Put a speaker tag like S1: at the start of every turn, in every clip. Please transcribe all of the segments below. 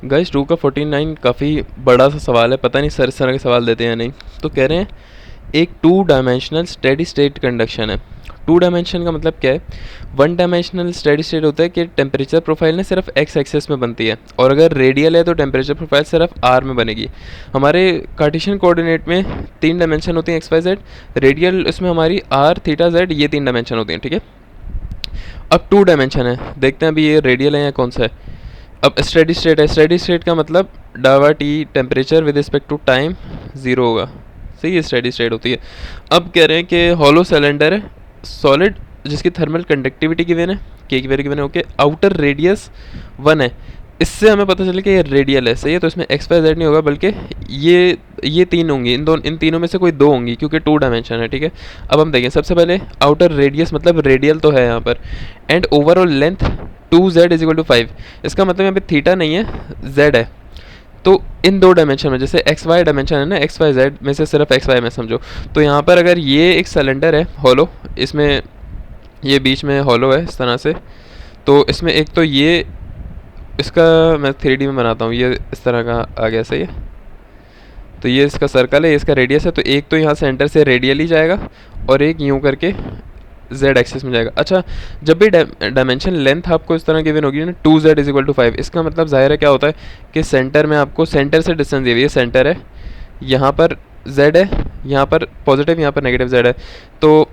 S1: Guys 2 का 49 काफ़ी बड़ा सा सवाल है, पता नहीं सर इस तरह के सवाल देते हैं या नहीं। तो कह रहे हैं एक 2 डायमेंशनल स्टेडी स्टेट कंडक्शन है। 2 डायमेंशन का मतलब क्या है? 1 डायमेंशनल स्टेडी स्टेट होता है कि टेम्परेचर प्रोफाइल ने सिर्फ एक्स एक्सेस में बनती है, और अगर रेडियल है तो टेम्परेचर प्रोफाइल सिर्फ आर में बनेगी। हमारे कार्टेशियन कोऑर्डिनेट में 3 डायमेंशन होती हैं, एक्स वाई जेड। रेडियल इसमें हमारी आर थीटा जेड, ये 3 डायमेंशन होती हैं, ठीक है। अब 2 डायमेंशन है, देखते हैं अभी ये रेडियल है या कौन सा है। अब स्टेडी स्टेट है, स्टेडी स्टेट का मतलब डावा T temperature with respect to time 0 होगा, सही है, स्टेडी स्टेट होती है। अब कह रहे हैं कि हॉलो सिलेंडर है, सॉलिड, जिसकी थर्मल कंडक्टिविटी गिवन है, के की वैल्यू गिवन है, ओके। आउटर रेडियस 1 है, इससे हमें पता चले कि ये रेडियल है, सही है। तो इसमें एक्स वाई जेड नहीं होगा, बल्कि ये 3 होंगी, इन तीनों में से कोई 2 होंगी, क्योंकि 2 डायमेंशन है, ठीक है। अब हम देखें, सबसे पहले आउटर रेडियस मतलब रेडियल तो है यहाँ पर, and overall length 2z is equal to 5। इसका मतलब यहाँ पे थीटा नहीं है, z है। तो इन 2 डायमेंशन में, जैसे एक्स वाई डायमेंशन है ना, एक्स वाई जेड में से सिर्फ एक्स वाई में समझो, तो यहाँ पर अगर ये एक सिलेंडर है हॉलो, इसमें ये बीच में हॉलो है इस तरह से, तो इसमें एक तो ये, इसका मैं 3D में बनाता हूँ, ये इस तरह का आ गया, सही है। तो ये इसका सर्कल है, ये इसका रेडियस है, तो एक तो यहाँ सेंटर से रेडियली जाएगा और एक यूँ करके z एक्सिस में जाएगा। अच्छा, जब भी डायमेंशन लेंथ आपको इस तरह गिवन होगी ना, 2z इज इक्वल टू 5, इसका मतलब जाहिर है क्या होता है कि सेंटर में आपको सेंटर से डिस्टेंस दी हुई है, सेंटर है, यहाँ पर z है, यहाँ पर पॉजिटिव, यहाँ पर नेगेटिव z है, तो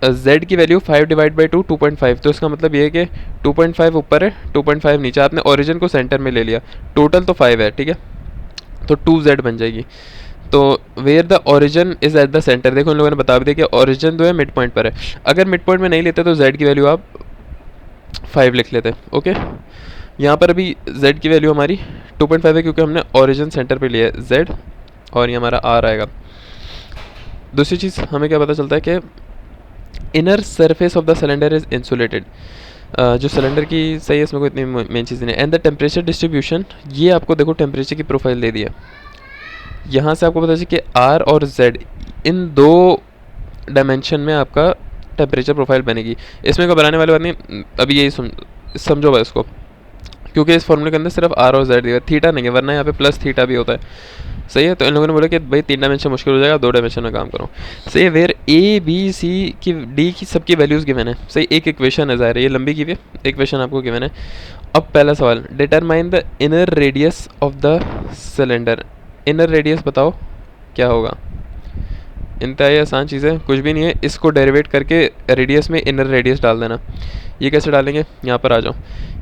S1: z की वैल्यू 5 डिवाइड बाई 2 2.5, तो इसका मतलब ये है कि 2.5 ऊपर है, 2.5 नीचे, आपने ओरिजिन को सेंटर में ले लिया, टोटल तो 5 है, ठीक है, तो 2z बन जाएगी। तो where the origin is at the centre, देखो इन लोगों ने बता भी दिया कि ओरिजिन जो है मिड पॉइंट पर है। अगर मिड पॉइंट में नहीं लेते तो z की वैल्यू आप 5 लिख लेते, ओके। यहाँ पर अभी z की वैल्यू हमारी 2.5 है, क्योंकि हमने ओरिजिन सेंटर पे लिया है z, और ये हमारा r आएगा। दूसरी चीज़ हमें क्या पता चलता है कि inner surface of the cylinder is insulated, जो सिलेंडर की सही है, इसमें कोई इतनी मेन चीज़ नहीं है। एंड द टेम्परेचर डिस्ट्रीब्यूशन, ये आपको देखो टेम्परेचर की प्रोफाइल दे दिया, यहाँ से आपको पता चले कि R और Z इन 2 डायमेंशन में आपका टेम्परेचर प्रोफाइल बनेगी। इसमें घबराने वाली बात नहीं, अभी यही समझो बस इसको, क्योंकि इस फॉर्मूले के अंदर सिर्फ R और Z दिया, थीटा नहीं है, वरना यहाँ पे प्लस थीटा भी होता है, सही है। तो इन लोगों ने बोला कि भाई 3 डायमेंशन मुश्किल हो जाएगा, 2 डायमेंशन में काम करो, सही है। वेयर A B C की D की सबकी वैल्यूज़ गिवन है, सही। एक इक्वेशन है, ज़ाहिर है ये लंबी की भी इक्वेशन आपको गिवन है। अब पहला सवाल, determine the inner radius of the cylinder, inner radius बताओ क्या होगा। इंतहाई आसान चीज़ है, कुछ भी नहीं है, इसको डेरिवेट करके रेडियस में इनर रेडियस डाल देना। ये कैसे डालेंगे, यहाँ पर आ जाओ,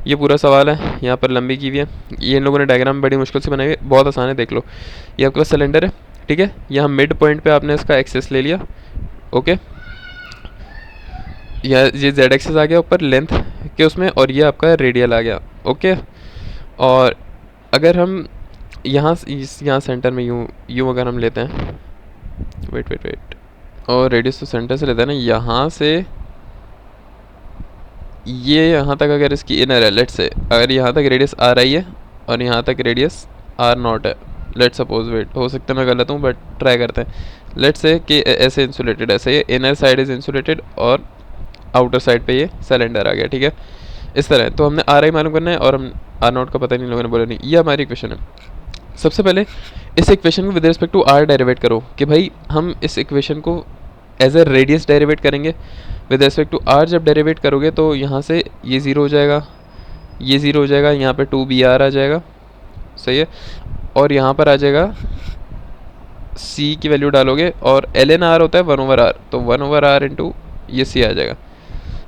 S1: ये पूरा सवाल है, यहाँ पर लंबी की हुई है, ये इन लोगों ने डायग्राम बड़ी मुश्किल से बनाई है, बहुत आसान है, देख लो। ये आपके पास सिलेंडर है, ठीक है, यहाँ मिड पॉइंट पे आपने इसका एक्सेस ले लिया, ओके। ये जेड एक्सेस आ गया ऊपर लेंथ के उसमें, और ये आपका रेडियल आ गया, ओके। और अगर हम यहाँ सेंटर में यूँ अगर हम लेते हैं, वेट, और रेडियस तो सेंटर से लेते हैं ना, यहाँ से ये यहाँ तक अगर इसकी इनर है, लेट से अगर यहाँ तक रेडियस आ रही है और यहाँ तक रेडियस R0 है, लेट सपोज, वेट हो सकता है मैं गलत हूँ बट ट्राई करते हैं। लेट से कि ऐसे इंसुलेटेड, ऐसे ये इनर साइड इज इंसुलेटेड और आउटर साइड पे ये सिलेंडर आ गया, ठीक है, इस तरह। तो हमने R i मालूम करना है, और हम R0 का पता नहीं लोगों ने बोला नहीं, ये हमारी इक्वेशन है। सबसे पहले इस इक्वेशन को with respect to R derivate करो, कि भाई हम इस इक्वेशन को एज ए रेडियस डेरिवेट करेंगे। विद रिस्पेक्ट टू R जब डेरिवेट करोगे तो यहाँ से ये 0 हो जाएगा, ये 0 हो जाएगा, यहाँ पे 2br आ जाएगा, सही है। और यहाँ पर आ जाएगा C की वैल्यू डालोगे, और ln R होता है 1/r, तो 1/r इंटू ये C आ जाएगा।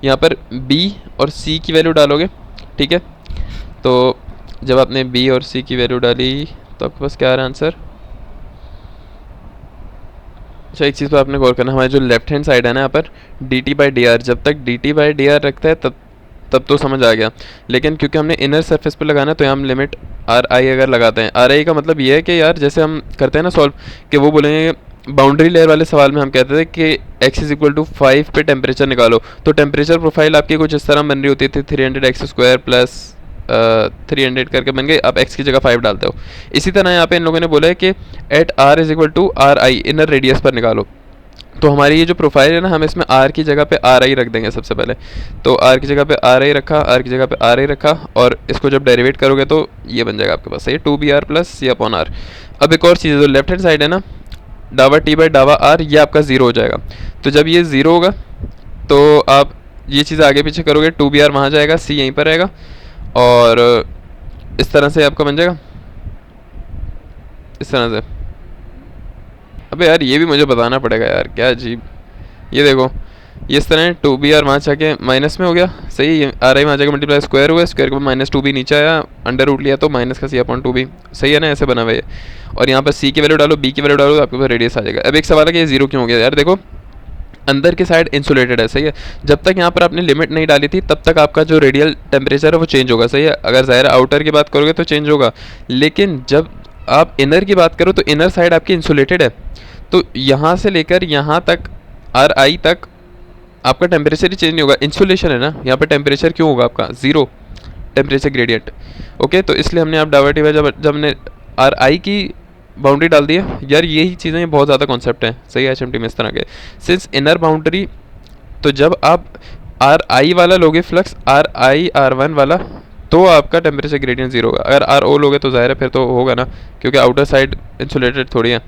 S1: यहाँ पर B और C की वैल्यू डालोगे, ठीक है। तो जब आपने B और C की वैल्यू डाली तो आपके पास क्या आ रहा है आंसर। अच्छा, एक चीज़ पर आपने गौर करना, हमारे जो लेफ्ट हैंड साइड है ना, यहाँ पर dt/dr, जब तक dt/dr रखता है तब तो समझ आ गया, लेकिन क्योंकि हमने इनर सरफेस पर लगाना है तो यहाँ हम लिमिट RI अगर लगाते हैं, RI का मतलब ये है कि यार जैसे हम करते हैं ना सॉल्व, कि वो बोलेंगे बाउंड्री लेयर वाले सवाल में हम कहते थे कि x इज इक्वल टू 5 पे टेम्परेचर निकालो, तो टेम्परेचर प्रोफाइल आपकी कुछ इस तरह बन रही होती थी, 300x² प्लस 300 करके बन गई, आप x की जगह 5 डालते हो। इसी तरह यहाँ पे इन लोगों ने बोला है कि at R is equal to RI inner radius पर निकालो, तो हमारी ये जो प्रोफाइल है ना, हम इसमें आर की जगह पे आर आई रख देंगे सबसे पहले। तो आर की जगह पे आर आई रखा, आर की जगह पे आर आई रखा, और इसको जब डेरिवेट करोगे तो ये बन जाएगा आपके पास, सही है, 2br plus C upon are. अब एक और चीज़ है, जो लेफ्ट हैंड साइड है ना, डावा टी बाई डावा आर, ये आपका ज़ीरो हो जाएगा। तो जब ये ज़ीरो होगा तो आप ये चीज़ आगे पीछे करोगे, 2br वहाँ जाएगा, सी यहीं पर रहेगा, और इस तरह से आपका बन जाएगा, इस तरह से। अबे यार ये भी मुझे बताना पड़ेगा यार, क्या अजीब। ये देखो, ये इस तरह 2br वहाँ जाके माइनस में हो गया, सही है, आर आई वहाँ जाके मल्टीप्लाई स्क्वायर हुआ, स्क्वायर के बाद माइनस 2b नीचे आया, अंडर रूट लिया तो माइनस का सी अपॉन 2b, सही है ना, ऐसे बना हुआ है। और यहाँ पर सी की वैल्यू डालो, बी की वैल्यू डालो, तो आपके पास रेडियस आ जाएगा। अब एक सवाल है कि ये जीरो क्यों हो गया यार। देखो अंदर की साइड इंसुलेटेड है, सही है, जब तक यहाँ पर आपने लिमिट नहीं डाली थी तब तक आपका जो रेडियल टेम्परेचर है वो चेंज होगा, सही है। अगर ज़ाहिर आउटर की बात करोगे तो चेंज होगा, लेकिन जब आप इनर की बात करो तो इनर साइड आपकी इंसुलेटेड है, तो यहाँ से लेकर यहाँ तक आर आई तक आपका टेम्परेचर ही चेंज नहीं होगा, इंसुलेशन है ना। यहाँ पर टेम्परेचर क्यों होगा आपका ज़ीरो, टेम्परेचर ग्रेडियंट। ओके, तो इसलिए हमने आप डाइवर्टिव है, जब हमने आर आई की बाउंड्री डाल दी है यार, यही चीज़ें बहुत ज़्यादा कॉन्सेप्ट हैं, सही है, एचएमटी में इस तरह के। सिंस इनर बाउंड्री, तो जब आप आर आई वाला लोगे flux, are I R one वाला, तो आपका टेम्परेचर ग्रेडियंट जीरो होगा। अगर आर ओ लोगे तो ज़ाहिर है फिर तो होगा ना, क्योंकि आउटर साइड इंसुलेटेड थोड़ी है।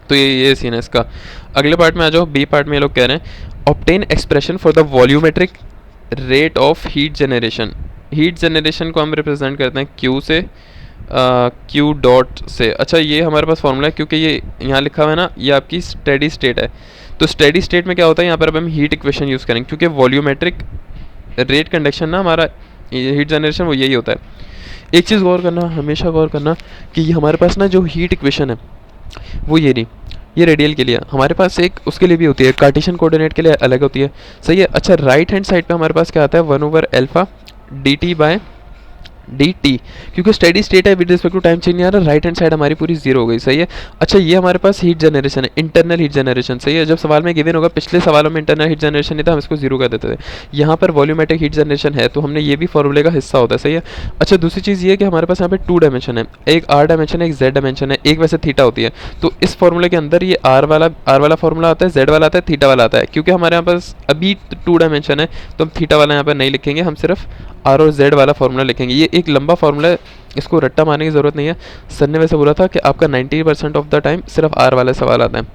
S1: तो ये सीन है इसका। अगले पार्ट में आ जाओ, बी पार्ट में ये लोग कह रहे हैं obtain expression for the volumetric rate of heat generation. Heat generation को हम रिप्रेजेंट करते हैं क्यू से, क्यू डॉट से। अच्छा, ये हमारे पास फॉर्मूला है, क्योंकि ये यहाँ लिखा हुआ है ना, ये आपकी स्टेडी स्टेट है। तो स्टेडी स्टेट में क्या होता है, यहाँ पर अब हम हीट इक्वेशन यूज़ करेंगे, क्योंकि वॉल्यूमेट्रिक रेट कंडक्शन ना हमारा हीट जनरेशन वो यही होता है। एक चीज़ गौर करना, हमेशा गौर करना कि ये हमारे पास ना जो हीट इक्वेशन है वो ये नहीं, ये रेडियल के लिए, हमारे पास एक उसके लिए भी होती है, कार्टेशियन कोऑर्डिनेट के लिए अलग होती है, सही है। अच्छा, राइट हैंड साइड पे हमारे पास क्या आता है, 1/अल्फा D T by D T, क्योंकि स्टेडी स्टेट है, with respect to time change नहीं आ रहा, राइट हैंड साइड हमारी पूरी जीरो हो गई, सही है। अच्छा, ये हमारे पास हीट जनरेशन है, इंटरनल हीट जनरेशन, सही है। जब सवाल में गिवन होगा, पिछले सवालों में इंटरनल हीट जनरेशन नहीं था, हम इसको जीरो कर देते थे। यहाँ पर वॉल्यूमेट्रिक हीट जनरेशन है, तो हमने ये भी फॉर्मूले का हिस्सा होता है, सही है। अच्छा, दूसरी चीज़ ये है कि हमारे पास यहाँ पे 2 डायमेंशन है, एक आर डायमेंशन है, एक जेड डायमेंशन है, एक वैसे थीटा होती है। तो इस फॉर्मूले के अंदर ये आर वाला फॉर्मूला आता है, जेड वाला आता है, थीटा वाला आता है। क्योंकि हमारे यहाँ पास अभी 2 डायमेंशन है, तो हम थीटा वाला यहाँ पर नहीं लिखेंगे, हम सिर्फ आर और जेड वाला फार्मूला लिखेंगे। ये एक लंबा फार्मूला है, इसको रट्टा मारने की ज़रूरत नहीं है। सर ने वैसे बोला था कि आपका 90% ऑफ द टाइम सिर्फ आर वाले सवाल आते हैं,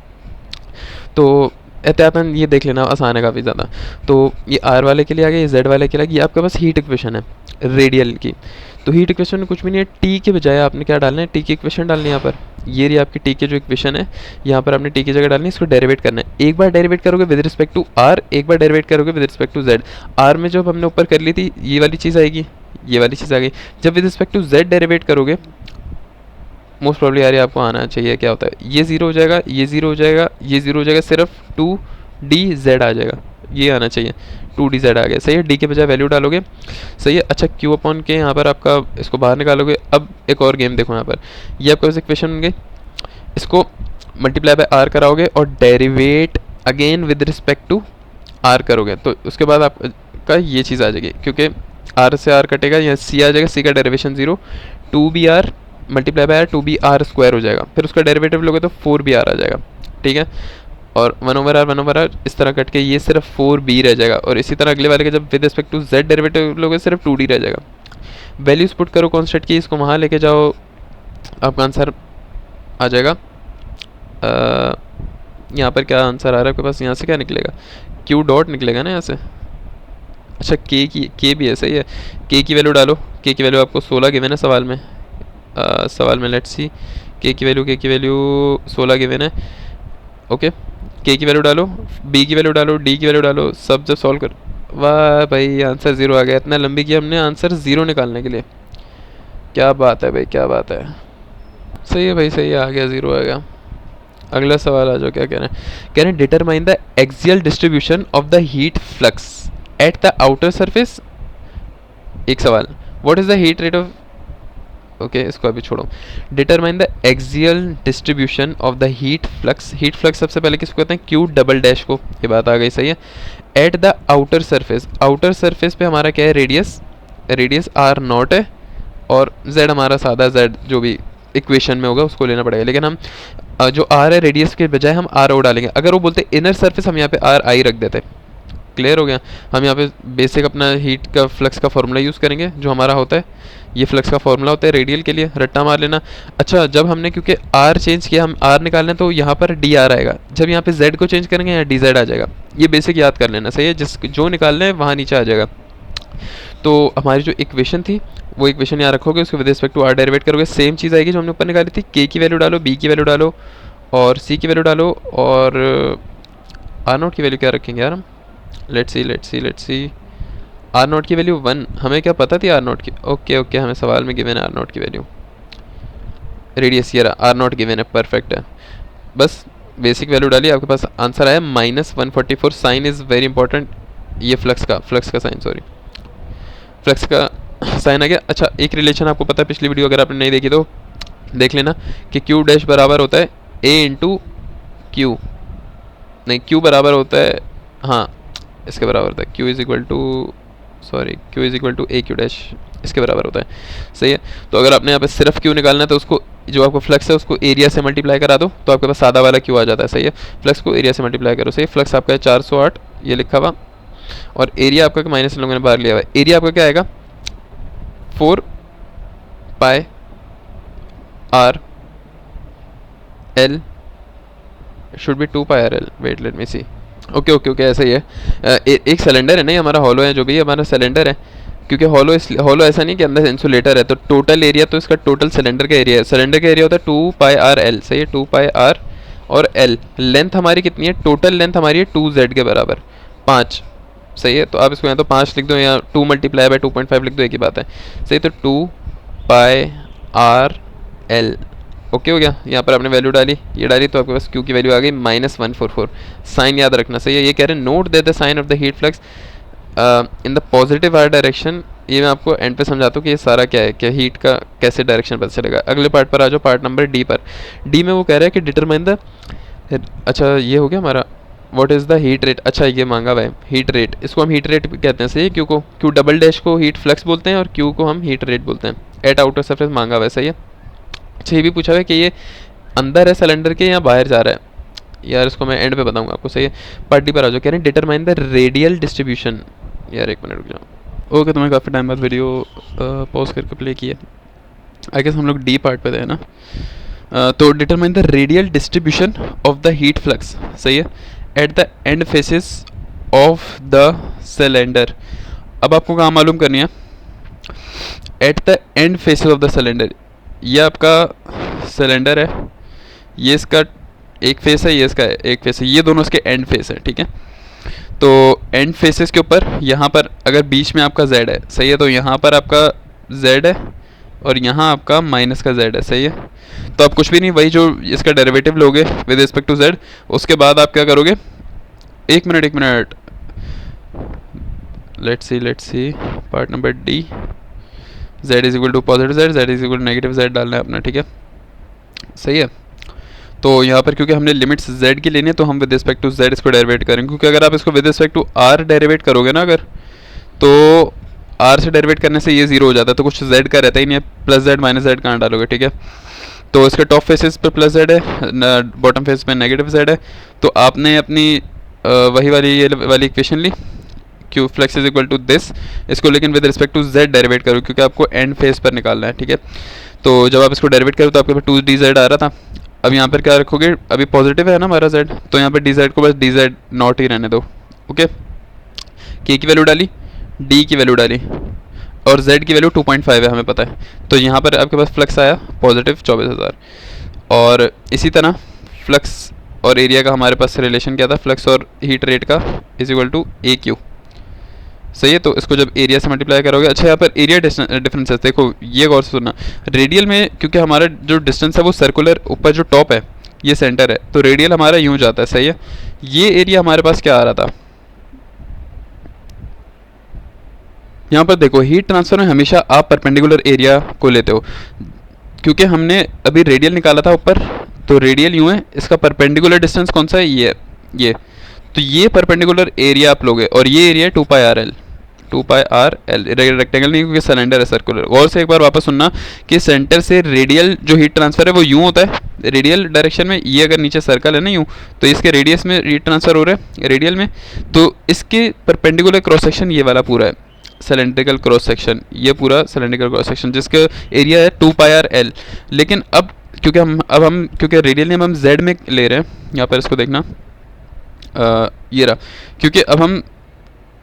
S1: तो एहतियातन ये देख लेना, आसान है काफ़ी ज़्यादा। तो ये आर वाले के लिए आ गया, ये जेड वाले के लिए आ गया, ये आपके पास हीट इक्वेशन है रेडियल की। तो हीट इक्वेशन में कुछ भी नहीं है, टी के बजाय आपने क्या डालना है, टी की इक्वेशन डालनी है यहाँ पर। ये रही आपकी टी की जो इक्वेशन है, यहाँ पर आपने टी की जगह डालनी है, इसको डेरिवेट करना है। एक बार डेरिवेट करोगे विद रिस्पेक्ट टू आर, एक बार डेरिवेट करोगे with respect to Z. R में जब हमने ऊपर कर ली थी, ये वाली चीज़ आएगी, ये वाली चीज़ आ गई। जब with respect to Z derivate करोगे, मोस्ट प्रॉब्ली यार आपको आना चाहिए, क्या होता है, ये जीरो हो जाएगा, ये जीरो हो जाएगा, ये जीरो हो जाएगा, सिर्फ 2dz आ जाएगा, ये आना चाहिए, 2dz आ गया, सही है। डी के बजाय वैल्यू डालोगे, सही है। अच्छा, क्यू अपॉन के यहाँ पर आपका इसको बाहर निकालोगे। अब एक और गेम देखो, यहाँ पर ये आपका इक्वेशन बन गई, इसको मल्टीप्लाई बाय आर कराओगे और derivate again with respect to R करोगे, तो उसके बाद आपका ये चीज़ आ जाएगी, क्योंकि आर से आर कटेगा, यहाँ सी आ जाएगा, सी का derivation 0, 2br multiply by 2br square हो जाएगा, फिर उसका डेरिवेटिव लोगे तो 4br आ जाएगा, ठीक है। और 1/r इस तरह कट के ये सिर्फ 4b रह जाएगा। और इसी तरह अगले वाले के जब with respect to z derivative लोगे सिर्फ 2d रह जाएगा। वैल्यूज पुट करो कॉन्स्टेंट की, इसको वहाँ लेके जाओ, आपका आंसर आ जाएगा। यहाँ पर क्या आंसर आ रहा है आपके पास, यहाँ से क्या निकलेगा, क्यू डॉट निकलेगा ना यहाँ से। अच्छा, के भी है, सही है। के की वैल्यू डालो, के की वैल्यू आपको 16 गिवन है सवाल में, लेट्स सी, के की वैल्यू 16 गिवन है, ओके। के की वैल्यू डालो, बी की वैल्यू डालो, डी की वैल्यू डालो, सब जब सॉल्व कर, वाह भाई आंसर 0 आ गया। इतना लंबी किया हमने आंसर 0 निकालने के लिए, क्या बात है भाई, क्या बात है, सही है भाई, सही है, आ गया 0 आ गया। अगला सवाल आ जाओ, क्या कह रहे हैं, कह रहे हैं determine the axial distribution of the heat flux at the outer surface. एक सवाल, what is the heat rate of, okay इसको अभी छोड़ो। Determine the axial distribution of the heat flux. Heat flux सबसे पहले किसको कहते हैं, क्यू डबल डैश को, ये बात आ गई, सही है। At the outer surface, outer surface पे हमारा क्या है, रेडियस, रेडियस आर नॉट है, और जेड हमारा सादा जेड जो भी इक्वेशन में होगा उसको लेना पड़ेगा, लेकिन हम जो आर है रेडियस के बजाय हम आर ओ डालेंगे। अगर वो बोलते इनर सरफेस, हम यहाँ पे आर आई रख देते। क्लियर हो गया। हम यहाँ पे बेसिक अपना हीट का फ्लक्स का फॉर्मूला यूज़ करेंगे जो हमारा होता है, ये फ्लक्स का फॉर्मूला होता है रेडियल के लिए, रट्टा मार लेना। अच्छा, जब हमने क्योंकि आर चेंज किया, हम आर निकालना, तो यहाँ पर डी आर आएगा। जब यहाँ पे जेड को चेंज करेंगे यहाँ डी जेड आ जाएगा। ये बेसिक याद कर लेना, सही है। जो निकालना है वहाँ नीचे आ जाएगा। तो हमारी जो इक्वेशन थी वो इक्वेशन यहाँ रखोगे, उसके with respect to R derivate करोगे, सेम चीज़ आएगी जो हमने ऊपर निकाली थी। के की वैल्यू डालो, बी की वैल्यू डालो और सी की वैल्यू डालो, और आर नोट की वैल्यू क्या रखेंगे यार हम? लेट्स सी आर नोट की वैल्यू 1। हमें क्या पता थी आर नोट की? ओके, हमें सवाल में गिवन है आर नोट की वैल्यू। रेडियस ये रहा, आर नोट गिवन है, परफेक्ट है। बस बेसिक वैल्यू डाली, आपके पास आंसर आया -144। Sign is very important. ये फ्लक्स का साइन, सॉरी, फ्लक्स का साइन आ गया। अच्छा, एक रिलेशन आपको पता है, पिछली वीडियो अगर आपने नहीं देखी तो देख लेना कि क्यू डैश बराबर होता है ए इंटू क्यू, नहीं क्यू बराबर होता है, हाँ इसके बराबर होता है, Q is equal to A Q dash, इसके बराबर होता है, सही है। तो अगर आपने यहाँ पे सिर्फ क्यू निकालना है तो उसको, जो आपको फ्लक्स है उसको एरिया से मल्टीप्लाई करा दो, तो आपके पास सादा वाला क्यू आ जाता है, सही है। फ्लक्स को एरिया से मल्टीप्लाई करो, सही है। फ्लक्स आपका है 408, ये लिखा हुआ, और एरिया आपका माइनस लोगों ने बाहर लिया हुआ है। एरिया आपका क्या आएगा? 4 pi R L, should be 2 pi R L, wait let me see. Okay ऐसा ही है। एक सिलेंडर है, नहीं हमारा हॉलो है, जो भी हमारा सिलेंडर है, क्योंकि हॉलो ऐसा नहीं कि अंदर इंसुलेटर है, तो टोटल एरिया तो इसका टोटल सिलेंडर का एरिया है। सिलेंडर का एरिया होता है 2 पाई आर एल, सही है, 2 पाई आर और एल। लेंथ हमारी कितनी है? टोटल लेंथ हमारी है 2z के बराबर 5, सही है। तो आप इसको यहाँ तो 5 लिख दो, या 2 मल्टीप्लाई बाय 2.5 लिख दो, एक ही बात है, सही। तो 2 पाई आर एल, ओके हो गया। यहाँ पर आपने वैल्यू डाली, ये डाली, तो आपके पास क्यू की वैल्यू आ गई -144। साइन याद रखना, सही है। ये कह रहे हैं note that the sign of the heat flux in the positive R direction. ये मैं आपको एंड पे समझाता हूँ कि ये सारा क्या है, क्या हीट का कैसे डायरेक्शन पता चलेगा। अगले पार्ट पर आ जाओ, पार्ट नंबर डी पर। डी में वो कह रहा है कि डिटरमाइन द, अच्छा ये हो गया हमारा, what is the heat rate. अच्छा ये मांगा हुआ है हीट रेट, इसको हम हीट रेट कहते हैं, सही है। क्यू डबल डैश को हीट फ्लक्स बोलते हैं और क्यू को हम हीट रेट बोलते हैं। एट आउटर सरफेस मांगा हुआ है, सही है। अच्छा ये भी पूछा हुआ है कि ये अंदर है सिलेंडर के या बाहर जा रहा है, यार इसको मैं एंड पे बताऊंगा आपको, सही है। पार्ट डी पर आ जाओ, कह रहे हैं डिटरमाइन द रेडियल डिस्ट्रीब्यूशन। यार एक मिनट रुक जाओ। ओके, तो मैं काफ़ी टाइम बाद वीडियो पॉज करके प्ले किया। आई गेस हम लोग डी पार्ट पे थे ना। तो determine the radial distribution of the heat flux, सही है, at the end faces of the cylinder. अब आपको कहाँ मालूम करनी है? At the end faces of the cylinder. ये आपका सिलेंडर है, ये इसका एक फेस है, ये इसका एक फेस है, ये दोनों इसके एंड फेस है, ठीक है। तो एंड फेसेस के ऊपर यहाँ पर अगर बीच में आपका z है, सही है, तो यहाँ पर आपका z है और यहाँ आपका माइनस का z है, सही है। तो आप कुछ भी नहीं, वही जो इसका डेरिवेटिव लोगे विद रिस्पेक्ट टू z, उसके बाद आप क्या करोगे? एक minute, let's see part number D. z is equal to positive z is equal to negative z डालना है अपना, ठीक है, सही है। तो यहाँ पर क्योंकि हमने लिमिट्स z की लेनी है, तो हम विद रिस्पेक्ट टू z इसको डेरिवेट करेंगे, क्योंकि अगर आप इसको with respect to r derivate करोगे ना, अगर तो r से डेरिवेट करने से ये 0 हो जाता है, तो कुछ z का रहता ही नहीं है, प्लस z माइनस z कहाँ डालोगे, ठीक है। तो इसके टॉप फेसेस पे प्लस z है, बॉटम फेस पे नेगेटिव z है। तो आपने अपनी वही वाली ये वाली इक्वेशन ली, Q flux is equal to this, इसको लेकिन with respect to z derivate करो, क्योंकि आपको एंड फेस पर निकालना है, ठीक है। तो जब आप इसको डेरिवेट करो तो आपके पास 2dz आ रहा था। अब यहाँ पर क्या रखोगे? अभी पॉजिटिव है ना हमारा z, तो यहाँ पर dz को बस dz नॉट ही रहने दो, ओके। k की वैल्यू डाली, d की वैल्यू डाली, और z की वैल्यू 2.5 है, हमें पता है। तो यहाँ पर आपके पास फ्लक्स आया पॉजिटिव 24,000। और इसी तरह फ्लक्स और एरिया का हमारे पास रिलेशन क्या था? फ्लक्स और हीट रेट का is equal to A Q, सही है। तो इसको जब एरिया से मल्टीप्लाई करोगे, अच्छा यहाँ पर एरिया डिफरेंसेस देखो, ये गौर से सुनना। रेडियल में क्योंकि हमारा जो डिस्टेंस है वो सर्कुलर, ऊपर जो टॉप है ये सेंटर है, तो रेडियल हमारा यूँ जाता है, सही है। ये एरिया हमारे पास क्या आ रहा था? यहाँ पर देखो, हीट ट्रांसफर में हमेशा आप परपेंडिकुलर एरिया को लेते हो, क्योंकि हमने अभी रेडियल निकाला था ऊपर, तो रेडियल यूँ है, इसका परपेंडिकुलर डिस्टेंस कौन सा है? ये तो ये परपेंडिकुलर एरिया आप लोगे, और ये area 2 pi R L, 2 pi R L, rectangle नहीं क्योंकि सिलेंडर है सर्कुलर। और से एक बार वापस सुनना कि सेंटर से रेडियल जो हीट ट्रांसफर है वो यूँ होता है,
S2: रेडियल डायरेक्शन में ये अगर नीचे सर्कल है ना यूँ, तो इसके रेडियस में हीट ट्रांसफ़र हो रहा है रेडियल में, तो इसके परपेंडिकुलर क्रॉस सेक्शन ये वाला पूरा है सिलेंड्रिकल क्रॉस सेक्शन, ये पूरा सिलेंड्रिकल क्रॉस सेक्शन जिसका एरिया है 2πr/L। लेकिन अब क्योंकि रेडियल हम z में ले रहे हैं, यहाँ पर इसको देखना ये रहा, क्योंकि अब हम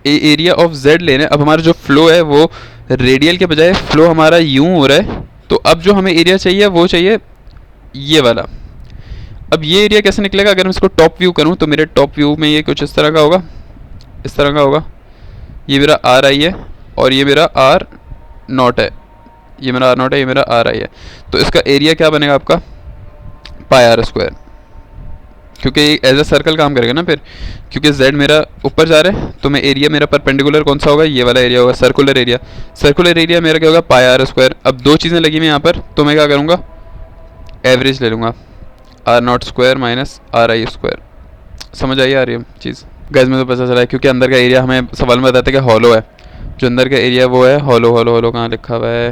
S2: एरिया ऑफ z ले रहे हैं। अब हमारा जो फ्लो है वो रेडियल के बजाय फ्लो हमारा यूं हो रहा है, तो अब जो हमें एरिया चाहिए वो चाहिए ये वाला। अब ये एरिया कैसे निकलेगा, अगर मैं इसको टॉप व्यू करूं तो मेरे टॉप व्यू में ये कुछ इस तरह का होगा, इस तरह का होगा। ये मेरा आर आई है और ये मेरा आर नॉट है, ये मेरा आर नॉट है, ये मेरा आर आई है। तो इसका एरिया क्या बनेगा आपका πr², क्योंकि एज अ सर्कल काम करेगा ना फिर, क्योंकि z मेरा ऊपर जा रहा है तो मैं एरिया मेरा परपेंडिकुलर कौन सा होगा, ये वाला एरिया होगा, सर्कुलर एरिया। सर्कुलर एरिया मेरा क्या होगा πr²। अब दो चीज़ें लगी हुई यहाँ पर, तो मैं क्या करूँगा एवरेज ले लूँगा, r0² - ri²। समझ आई आ रही है चीज़ गाइस? में तो पता चला है, क्योंकि अंदर का एरिया हमें सवाल में बताते हैं कि हॉलो है, जो अंदर का एरिया वो है हॉलो। हॉलो कहाँ लिखा हुआ है,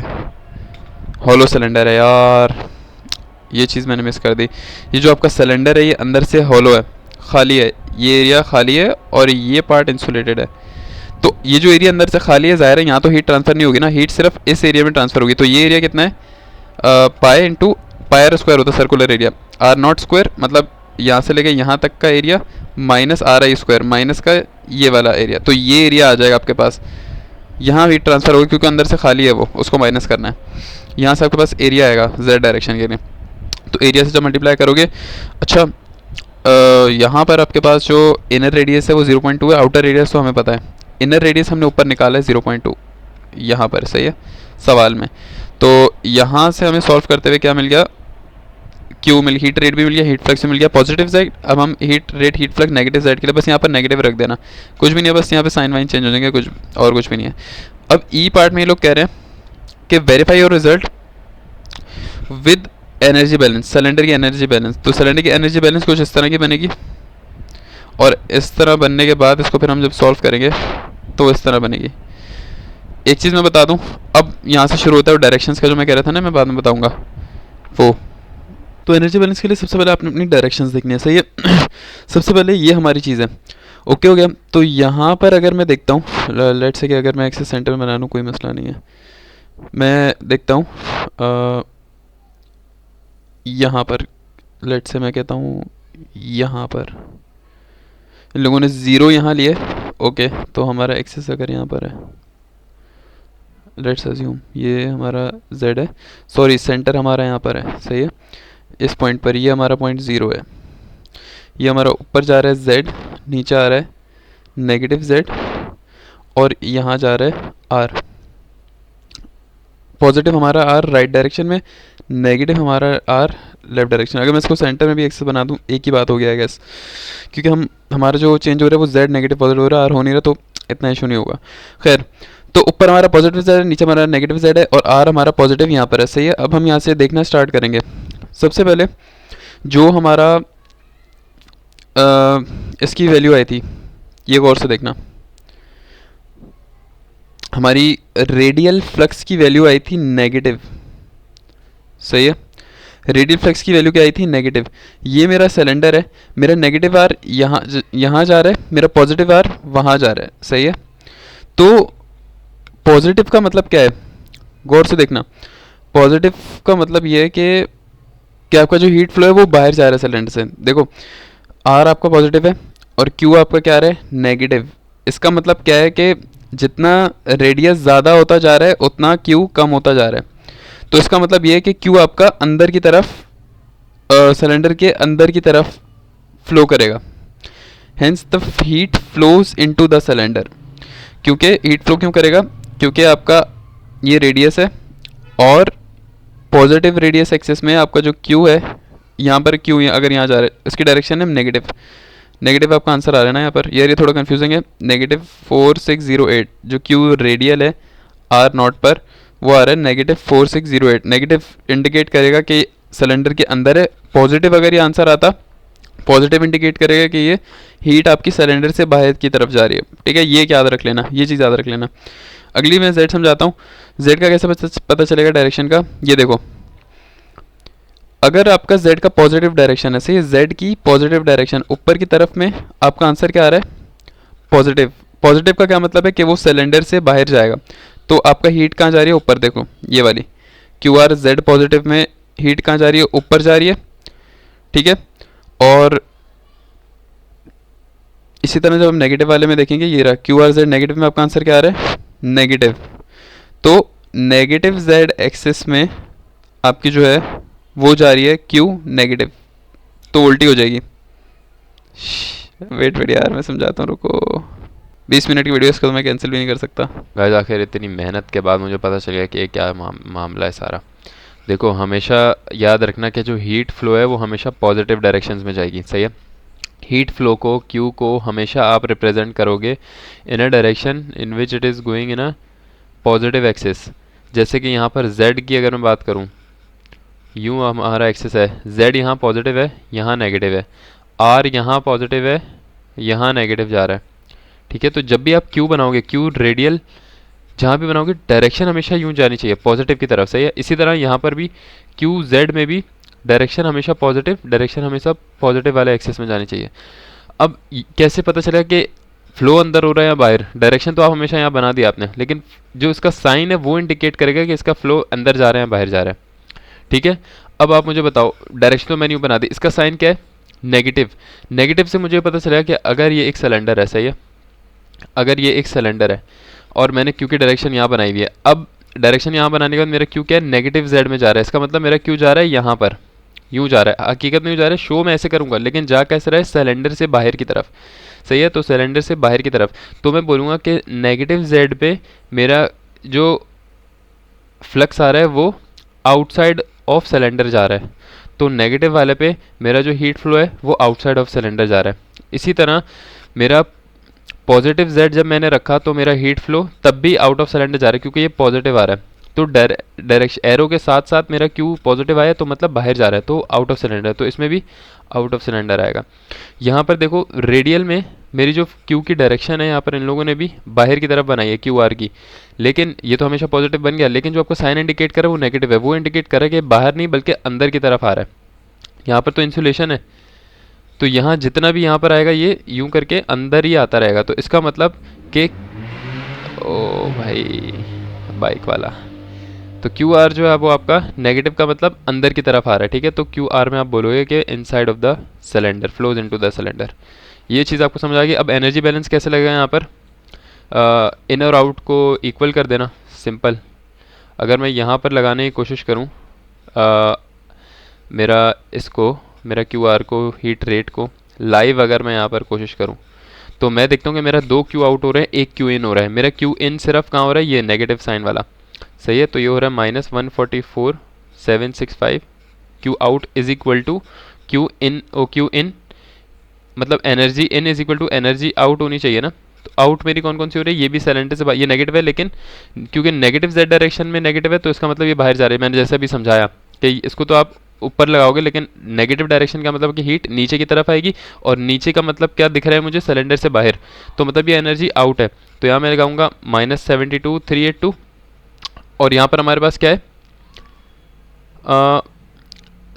S2: हॉलो सिलेंडर है यार, ये चीज़ मैंने मिस कर दी। ये जो आपका सिलेंडर है ये अंदर से हॉलो है, खाली है, ये एरिया खाली है और ये पार्ट इंसुलेटेड है। तो ये जो एरिया अंदर से खाली है, ज़ाहिर है यहाँ तो हीट ट्रांसफ़र नहीं होगी ना, हीट सिर्फ इस एरिया में ट्रांसफ़र होगी। तो ये एरिया कितना है, पाई इंटू πr² होता है सर्कुलर एरिया, r0² मतलब यहाँ से लेके यहाँ तक का एरिया माइनस ri², माइनस का ये वाला एरिया। तो ये एरिया आ जाएगा आपके पास, यहाँ हीट ट्रांसफ़र होगी क्योंकि अंदर से खाली है वो, उसको माइनस करना है। यहाँ से आपके पास एरिया आएगा z डायरेक्शन के लिए, तो एरिया से जब मल्टीप्लाई करोगे, अच्छा यहाँ पर आपके पास जो इनर रेडियस है वो 0.2 है, आउटर रेडियस तो हमें पता है, इनर रेडियस हमने ऊपर निकाला है 0.2 यहाँ पर, सही है सवाल में। तो यहाँ से हमें सॉल्व करते हुए क्या मिल गया, क्यू मिल, हीट रेट भी मिल गया, हीट फ्लक्स भी मिल गया पॉजिटिव साइड। अब हम heat rate heat flux negative side के लिए बस यहाँ पर नेगेटिव रख देना, कुछ भी नहीं है, बस यहाँ पे साइन वाइन चेंज हो जाएंगे, कुछ और कुछ भी नहीं है। अब ई पार्ट में ये लोग कह रहे हैं कि verify your result with energy balance, cylinder की एनर्जी बैलेंस। तो सिलेंडर की एनर्जी बैलेंस कुछ इस तरह की बनेगी, और इस तरह बनने के बाद इसको फिर हम जब सॉल्व करेंगे तो इस तरह बनेगी। एक चीज़ मैं बता दूं, अब यहाँ से शुरू होता है डायरेक्शंस का, जो मैं कह रहा था ना मैं बाद में बताऊंगा वो। तो एनर्जी बैलेंस के लिए सबसे पहले आपने अपनी डायरेक्शंस देखनी है, सही है। सबसे पहले ये हमारी चीज़ है, ओके हो गया। तो यहाँ पर अगर मैं देखता हूँ, लेट्स से कि अगर मैं एक्सेस सेंटर में बना लूँ कोई मसला नहीं है, मैं देखता हूँ यहाँ पर, लेट्स से मैं कहता हूँ यहाँ पर इन लोगों ने 0 यहाँ लिए, ओके। तो हमारा एक्सेस अगर यहाँ पर है, लेट्स अज्यूम ये हमारा z है, सॉरी सेंटर हमारा यहाँ पर है, सही है, इस पॉइंट पर, ये हमारा पॉइंट 0 है, ये हमारा ऊपर जा रहा है z, नीचे आ रहा है नेगेटिव z, और यहाँ जा रहा है r। पॉजिटिव हमारा r राइट डायरेक्शन में, नेगेटिव हमारा r लेफ्ट डायरेक्शन। अगर मैं इसको सेंटर में भी एक्सेस बना दूँ, एक ही बात हो गया है गैस, क्योंकि हमारा जो चेंज हो रहा है वो z नेगेटिव पॉजिटिव हो रहा है, r हो नहीं रहा, तो इतना इशू नहीं होगा। खैर, तो ऊपर हमारा पॉजिटिव z है, नीचे हमारा नेगेटिव z है, और r हमारा पॉजिटिव यहाँ पर है, सही है। अब हम यहाँ से देखना स्टार्ट करेंगे। सबसे पहले जो हमारा इसकी वैल्यू आई थी, ये गौर से देखना, हमारी रेडियल फ्लक्स की वैल्यू आई थी नेगेटिव, सही है। रेडियल फ्लक्स की वैल्यू क्या आई थी, नेगेटिव। ये मेरा सिलेंडर है, मेरा नेगेटिव आर यहाँ जा रहा है, मेरा पॉजिटिव आर वहाँ जा रहा है, सही है। तो पॉजिटिव का मतलब क्या है, गौर से देखना, पॉजिटिव का मतलब ये है कि आपका जो हीट फ्लो है वो बाहर जा रहा है सिलेंडर से। देखो आर आपका पॉजिटिव है और क्यू आपका क्या आ रहा है, नेगेटिव। इसका मतलब क्या है कि जितना रेडियस ज़्यादा होता जा रहा है उतना क्यू कम होता जा रहा है। तो इसका मतलब ये है कि क्यू आपका अंदर की तरफ, सिलेंडर के अंदर की तरफ फ्लो करेगा, hence the heat flows into the cylinder. क्योंकि हीट फ्लो क्यों करेगा, क्योंकि आपका ये रेडियस है और पॉजिटिव रेडियस एक्सिस में आपका जो क्यू है, यहाँ पर क्यू अगर यहाँ जा रहा है, इसकी डायरेक्शन है नेगेटिव। नेगेटिव आपका आंसर आ रहा है ना यहाँ पर, यार ये थोड़ा कंफ्यूजिंग है। -4608 जो क्यू रेडियल है आर नॉट पर, वो आ रहा है -4608। नेगेटिव इंडिकेट करेगा कि सिलेंडर के अंदर है, पॉजिटिव अगर ये आंसर आता, पॉजिटिव इंडिकेट करेगा कि ये हीट आपकी सिलेंडर से बाहर की तरफ जा रही है, ठीक है। ये याद रख लेना, ये चीज़ याद रख लेना। अगली मैं z समझाता हूँ। z का कैसे पता चलेगा डायरेक्शन का, ये देखो, अगर आपका z का पॉजिटिव डायरेक्शन है, सही है, z की पॉजिटिव डायरेक्शन ऊपर की तरफ में, आपका आंसर क्या आ रहा है? पॉजिटिव। पॉजिटिव का क्या मतलब है कि वो सिलेंडर से बाहर जाएगा। तो आपका हीट कहाँ जा रही है? ऊपर। देखो ये वाली क्यू आर जेड पॉजिटिव में हीट कहाँ जा रही है? ऊपर जा रही है, ठीक है। और इसी तरह जब हम नेगेटिव वाले में देखेंगे, ये रहा क्यू आर जेड नेगेटिव में, आपका आंसर क्या आ रहा है? नेगेटिव। तो नेगेटिव जेड एक्सिस में आपकी जो है वो जा रही है क्यू नेगेटिव, तो उल्टी हो जाएगी। वेट वेट यार, मैं समझाता हूँ, रुको। 20 मिनट की वीडियो इसको तो मैं कैंसिल भी नहीं कर सकता।
S1: गाइस आखिर इतनी मेहनत के बाद मुझे पता चल गया कि ये क्या मामला है सारा। देखो हमेशा याद रखना कि जो हीट फ्लो है वो हमेशा पॉजिटिव डायरेक्शंस में जाएगी, सही है। हीट फ्लो को क्यू को हमेशा आप रिप्रेजेंट करोगे in a direction in which it is going in a positive axis. जैसे कि यहाँ पर z की अगर मैं बात करूँ, यूँ हमारा एक्सिस है, z यहाँ पॉजिटिव है, यहाँ नेगेटिव है, r यहाँ पॉजिटिव है, यहाँ नेगेटिव जा रहा है, ठीक है। तो जब भी आप क्यू बनाओगे, क्यू रेडियल जहाँ भी बनाओगे, डायरेक्शन हमेशा यूँ जानी चाहिए पॉजिटिव की तरफ, सही है। इसी तरह यहाँ पर भी क्यू जेड में भी डायरेक्शन हमेशा पॉजिटिव, डायरेक्शन हमेशा पॉजिटिव वाले एक्सिस में जानी चाहिए। अब कैसे पता चला कि फ्लो अंदर हो रहा है या बाहर? डायरेक्शन तो आप हमेशा यहाँ बना दिया आपने, लेकिन जो इसका साइन है वो इंडिकेट करेगा कि इसका फ्लो अंदर जा रहा है या बाहर जा रहा है, ठीक है। अब आप मुझे बताओ, डायरेक्शन तो मैंने यूँ बना दी, इसका साइन क्या है? नेगेटिव। नेगेटिव से मुझे पता चला कि अगर ये एक सिलेंडर है, सही है, अगर ये एक सिलेंडर है और मैंने क्यू की डायरेक्शन यहाँ बनाई हुई है, अब डायरेक्शन यहाँ बनाने के बाद मेरा क्यू क्या है? नेगेटिव जेड में जा रहा है। इसका मतलब मेरा क्यू जा रहा है यहाँ पर, यूँ जा रहा है, हकीकत में यूँ जा रहा है, शो मैं ऐसे करूँगा, लेकिन जा कैसे रहा है? सिलेंडर से बाहर की तरफ, सही है। तो सिलेंडर से बाहर की तरफ, तो मैं बोलूँगा कि नेगेटिव जेड पे मेरा जो फ्लक्स आ रहा है वो आउटसाइड ऑफ सिलेंडर जा रहा है, तो नेगेटिव वाले पे मेरा जो हीट फ्लो है वो आउटसाइड ऑफ सिलेंडर जा रहा है। इसी तरह मेरा पॉजिटिव जेड जब मैंने रखा तो मेरा हीट फ्लो तब भी आउट ऑफ सिलेंडर जा रहा है, क्योंकि ये पॉजिटिव आ रहा है। तो डायरेक्शन एरो के साथ साथ मेरा क्यू पॉजिटिव आया तो मतलब बाहर जा रहा है, तो आउट ऑफ सिलेंडर, तो इसमें भी आउट ऑफ सिलेंडर आएगा। यहाँ पर देखो रेडियल में मेरी जो क्यू की डायरेक्शन है, यहाँ पर इन लोगों ने भी बाहर की तरफ बनाई है क्यू आर की, लेकिन ये तो हमेशा पॉजिटिव बन गया, लेकिन जो आपको साइन इंडिकेट कर रहा है वो नेगेटिव है, वो इंडिकेट कर रहा है कि बाहर नहीं बल्कि अंदर की तरफ आ रहा है। यहाँ पर तो इंसुलेशन है, तो यहाँ जितना भी यहाँ पर आएगा ये यूं करके अंदर ही आता रहेगा, तो इसका मतलब कि ओ भाई बाइक वाला, तो क्यू आर जो है वो आपका नेगेटिव का मतलब अंदर की तरफ आ रहा है, ठीक है। तो क्यू आर में आप बोलोगे कि inside of the cylinder, flows into the cylinder. ये चीज़ आपको समझ आ गई। अब एनर्जी बैलेंस कैसे लगेगा यहाँ पर? इन और आउट को इक्वल कर देना, सिंपल। अगर मैं यहाँ पर लगाने की कोशिश करूँ मेरा क्यू आर को, हीट रेट को लाइव अगर मैं यहाँ पर कोशिश करूँ, तो मैं देखता हूँ कि मेरा 2 क्यू आउट हो रहे हैं, 1 क्यू इन हो रहा है। मेरा क्यू इन सिर्फ कहाँ हो रहा है? ये नेगेटिव साइन वाला, सही है। तो ये हो रहा है -144,765 Q out is equal to Q in, oh Q in मतलब energy in is equal to energy out होनी चाहिए ना। तो आउट मेरी कौन कौन सी हो रही है? ये भी सिलेंडर से ये नेगेटिव है, लेकिन क्योंकि नेगेटिव जेड डायरेक्शन में नेगेटिव है तो इसका मतलब ये बाहर जा रही है। मैंने जैसे भी समझाया कि इसको तो आप ऊपर लगाओगे, लेकिन नेगेटिव डायरेक्शन का मतलब कि हीट नीचे की तरफ आएगी, और नीचे का मतलब क्या दिख रहा है मुझे? सिलेंडर से बाहर, तो मतलब ये एनर्जी आउट है। तो यहाँ मैं लगाऊंगा -72,382, और यहाँ पर हमारे पास क्या है?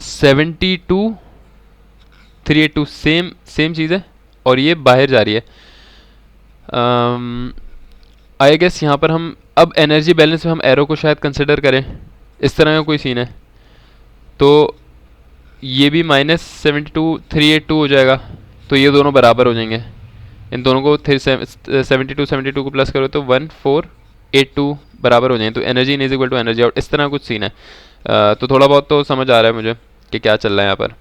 S1: 72,382, सेम चीज़ है, और ये बाहर जा रही है। आई गेस यहाँ पर हम अब एनर्जी बैलेंस में हम एरो को शायद कंसिडर करें, इस तरह का कोई सीन है, तो ये भी -72,382 हो जाएगा, तो ये दोनों बराबर हो जाएंगे। इन दोनों को 72 को प्लस करो तो 1482 बराबर हो जाएंगे। तो energy in is equal to energy out, इस तरह कुछ सीन है। तो थोड़ा बहुत तो समझ आ रहा है मुझे कि क्या चल रहा है यहाँ पर,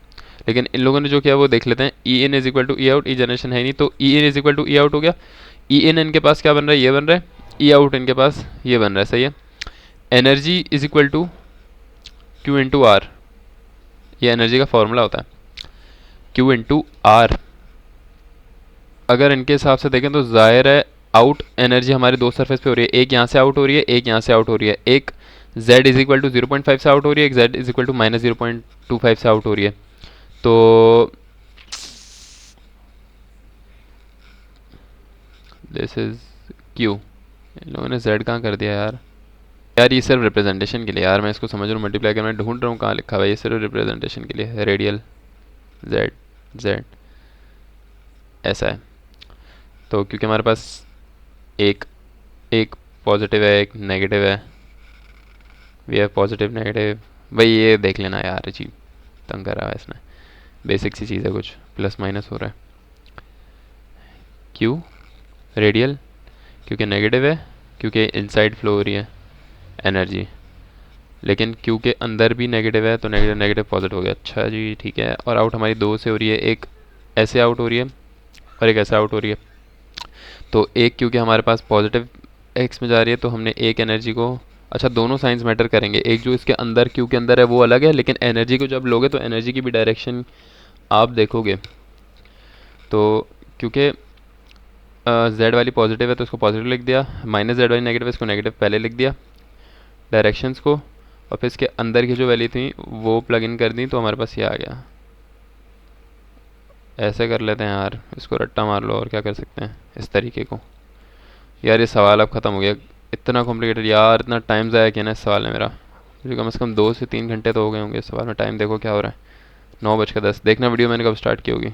S1: लेकिन इन लोगों ने जो किया वो देख लेते हैं। E in is equal to E out, E generation है नहीं, तो E in is equal to E out हो गया। ई इन इनके पास क्या बन रहा है? ये बन रहा है। ई आउट इनके पास ये बन रहा है, सही है। Energy is equal to Q into R, ये एनर्जी का फॉर्मूला होता है, क्यू इंटू आर। अगर इनके हिसाब से देखें तो जाहिर है आउट एनर्जी हमारे दो सरफेस पे हो रही है, एक यहाँ से आउट हो रही है, एक यहाँ से आउट हो रही है। एक z इज इक्वल टू 0.5 से आउट हो रही है, एक z इज इक्वल टू -0.25 से आउट हो रही है। तो दिस इज q, इन लोगों ने z कहाँ कर दिया यार? यार ये सिर्फ रिप्रेजेंटेशन के लिए, यार मैं इसको समझ रहा हूँ, मल्टीप्लाई कर मैं ढूंढ रहा हूँ कहाँ लिखा हुआ है, ये सिर्फ रिप्रेजेंटेशन के लिए है। रेडियल जेड जेड ऐसा है। तो क्योंकि हमारे पास एक एक पॉजिटिव है एक नेगेटिव है, वी हैव पॉजिटिव नेगेटिव, भाई ये देख लेना यार, जी तंग कर रहा है इसने, बेसिक सी चीज़ है, कुछ प्लस माइनस हो रहा है। क्यू रेडियल क्योंकि नेगेटिव है, क्योंकि इनसाइड फ्लो हो रही है एनर्जी, लेकिन क्यू के अंदर भी नेगेटिव है तो नेगेटिव नेगेटिव पॉजिटिव हो गया। अच्छा जी ठीक है, और आउट हमारी दो से हो रही है, एक ऐसे आउट हो रही है और एक ऐसे आउट हो रही है। तो एक क्योंकि हमारे पास पॉजिटिव एक्स में जा रही है तो हमने एक एनर्जी को, अच्छा दोनों साइंस मैटर करेंगे, एक जो इसके अंदर क्यू के अंदर है वो अलग है, लेकिन एनर्जी को जब लोगे तो एनर्जी की भी डायरेक्शन आप देखोगे। तो क्योंकि जेड वाली पॉजिटिव है तो इसको पॉजिटिव लिख दिया, माइनस जेड वाली नेगेटिव है इसको नेगेटिव पहले लिख दिया डायरेक्शंस को, और फिर इसके अंदर की जो वैल्यू थी वो प्लग इन कर दी तो हमारे पास ये आ गया। ऐसे कर लेते हैं यार, इसको रट्टा मार लो, और क्या कर सकते हैं इस तरीके को। यार ये सवाल अब ख़त्म हो गया, इतना कॉम्प्लिकेटेड यार, इतना टाइम ज़ाया किया ना इस सवाल ने मेरा, मुझे कम से कम 2 से 3 घंटे तो हो गए होंगे इस सवाल में। टाइम देखो क्या हो रहा है, 9:10। देखना वीडियो मैंने कब स्टार्ट की होगी।